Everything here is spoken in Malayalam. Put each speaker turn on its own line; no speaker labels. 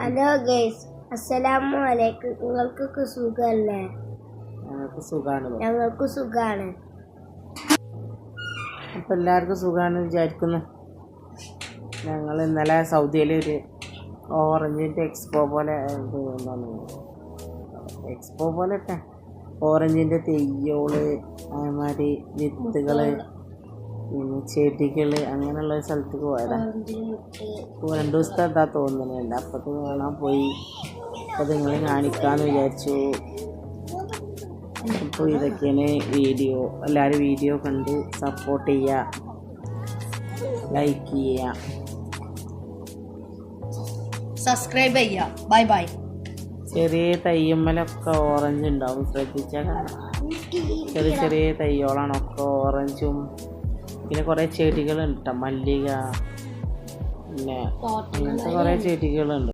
ഹലോ ഗൈസ്, അസ്സലാമു അലൈക്കും. നിങ്ങൾക്കൊക്കെ സുഖമല്ലേ? ഞങ്ങൾക്ക് സുഖാണ്.
അപ്പം എല്ലാവർക്കും സുഖമാണെന്ന് വിചാരിക്കുന്നു. ഞങ്ങൾ ഇന്നലെ സൗദിയിൽ ഒരു ഓറഞ്ചിൻ്റെ എക്സ്പോ പോലെ ഇട്ട ഓറഞ്ചിൻ്റെ തെയ്യോള്, അതേമാതിരി വിത്തുകൾ, പിന്നെ ചെടികൾ, അങ്ങനെയുള്ള സ്ഥലത്തേക്ക് പോയതാണ്. 2 ദിവസത്തെ എന്താ തോന്നുന്നില്ല. അപ്പത്ത് കാണാൻ പോയി. അപ്പോൾ നിങ്ങൾ കാണിക്കാമെന്ന് വിചാരിച്ചു. അപ്പോൾ ഇതൊക്കെയാണ് വീഡിയോ. എല്ലാവരും വീഡിയോ കണ്ട് സപ്പോർട്ട് ചെയ്യുക, ലൈക്ക് ചെയ്യുക,
സബ്സ്ക്രൈബ് ചെയ്യുക. Bye bye.
ചെറിയ തയ്യമ്മലൊക്കെ ഓറഞ്ച് ഉണ്ടാവും, ശ്രദ്ധിച്ചാൽ കാണാം. ചെറിയ ചെറിയ തയ്യോളാണ് ഒക്കെ ഓറഞ്ചും. പിന്നെ കുറേ ചെടികളുണ്ട് കേട്ടോ, മല്ലിക, പിന്നെ അങ്ങനത്തെ കുറേ ചെടികളുണ്ട്.